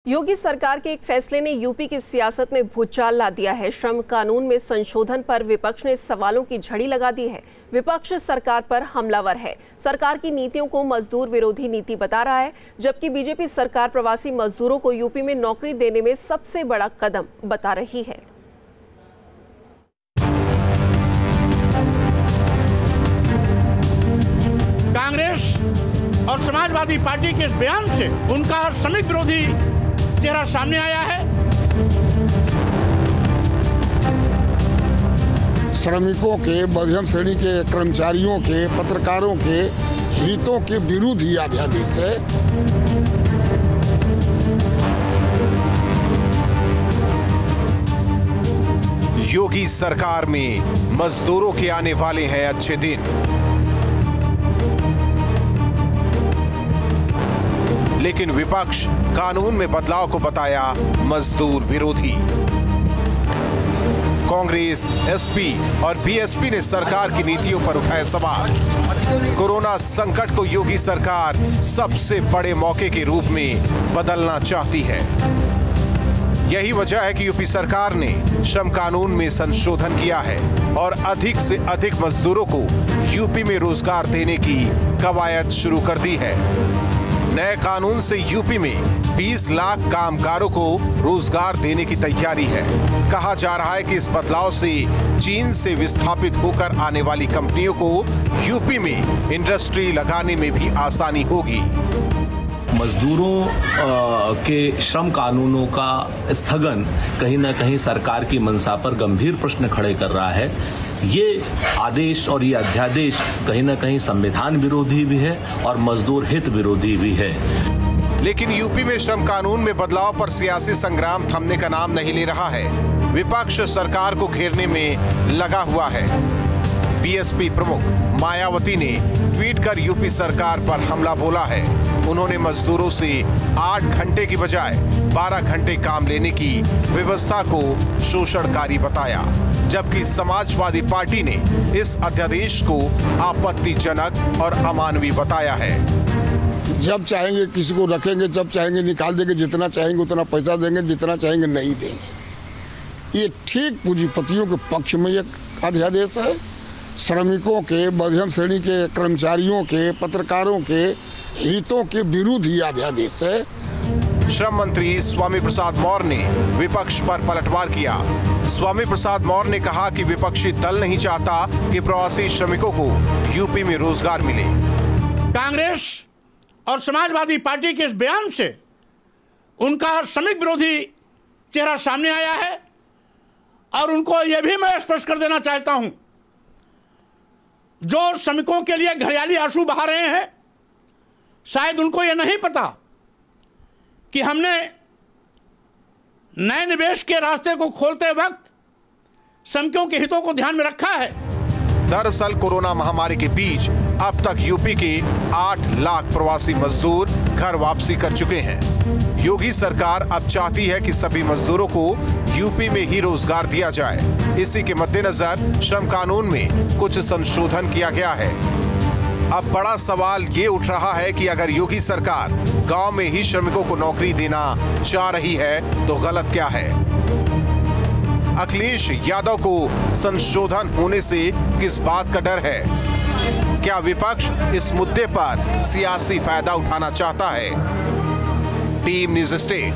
योगी सरकार के एक फैसले ने यूपी की सियासत में भूचाल ला दिया है। श्रम कानून में संशोधन पर विपक्ष ने सवालों की झड़ी लगा दी है। विपक्ष सरकार पर हमलावर है। सरकार की नीतियों को मजदूर विरोधी नीति बता रहा है, जबकि बीजेपी सरकार प्रवासी मजदूरों को यूपी में नौकरी देने में सबसे बड़ा कदम बता रही है। कांग्रेस और समाजवादी पार्टी के इस बयान से उनका श्रमिक विरोधी चेहरा सामने आया है। श्रमिकों के, मध्यम श्रेणी के कर्मचारियों के, पत्रकारों के हितों के विरुद्ध ही अध्यादेश है। योगी सरकार में मजदूरों के आने वाले हैं अच्छे दिन, लेकिन विपक्ष कानून में बदलाव को बताया मजदूर विरोधी। कांग्रेस, एसपी और बीएसपी ने सरकार की नीतियों पर उठाए सवाल। कोरोना संकट को योगी सरकार सबसे बड़े मौके के रूप में बदलना चाहती है। यही वजह है कि यूपी सरकार ने श्रम कानून में संशोधन किया है और अधिक से अधिक मजदूरों को यूपी में रोजगार देने की कवायद शुरू कर दी है। नए कानून से यूपी में 20 लाख कामगारों को रोजगार देने की तैयारी है। कहा जा रहा है कि इस बदलाव से चीन से विस्थापित होकर आने वाली कंपनियों को यूपी में इंडस्ट्री लगाने में भी आसानी होगी। मजदूरों के श्रम कानूनों का स्थगन कहीं न कहीं सरकार की मंशा पर गंभीर प्रश्न खड़े कर रहा है। ये आदेश और ये अध्यादेश कहीं न कहीं संविधान विरोधी भी है और मजदूर हित विरोधी भी है। लेकिन यूपी में श्रम कानून में बदलाव पर सियासी संग्राम थमने का नाम नहीं ले रहा है। विपक्ष सरकार को घेरने में लगा हुआ है। बीएसपी प्रमुख मायावती ने ट्वीट कर यूपी सरकार पर हमला बोला है। उन्होंने मजदूरों से 8 घंटे की बजाय 12 घंटे काम लेने की व्यवस्था को शोषणकारी बताया, जबकि समाजवादी पार्टी ने इस अध्यादेश को आपत्तिजनक और अमानवीय बताया है। जब चाहेंगे किसी को रखेंगे, जब चाहेंगे निकाल देंगे, जितना चाहेंगे उतना पैसा देंगे, जितना चाहेंगे नहीं देंगे। ये ठीक पूंजीपतियों के पक्ष में एक अध्यादेश है। श्रमिकों के, मध्यम श्रेणी के कर्मचारियों के, पत्रकारों के हितों के विरुद्ध ही अध्यादेश है। श्रम मंत्री स्वामी प्रसाद मौर्य ने विपक्ष पर पलटवार किया। स्वामी प्रसाद मौर्य ने कहा कि विपक्षी दल नहीं चाहता कि प्रवासी श्रमिकों को यूपी में रोजगार मिले। कांग्रेस और समाजवादी पार्टी के इस बयान से उनका श्रमिक विरोधी चेहरा सामने आया है और उनको यह भी मैं स्पष्ट कर देना चाहता हूं, जो श्रमिकों के लिए घड़ियाली आंसू बहा रहे हैं, शायद उनको यह नहीं पता कि हमने नए निवेश के रास्ते को खोलते वक्त श्रमिकों के हितों को ध्यान में रखा है। दरअसल कोरोना महामारी के बीच अब तक यूपी के 8 लाख प्रवासी मजदूर घर वापसी कर चुके हैं। योगी सरकार अब चाहती है कि सभी मजदूरों को यूपी में ही रोजगार दिया जाए। इसी के मद्देनजर श्रम कानून में कुछ संशोधन किया गया है। अब बड़ा सवाल ये उठ रहा है कि अगर योगी सरकार गांव में ही श्रमिकों को नौकरी देना चाह रही है तो गलत क्या है? अखिलेश यादव को संशोधन होने से किस बात का डर है? क्या विपक्ष इस मुद्दे पर सियासी फायदा उठाना चाहता है? Team news state.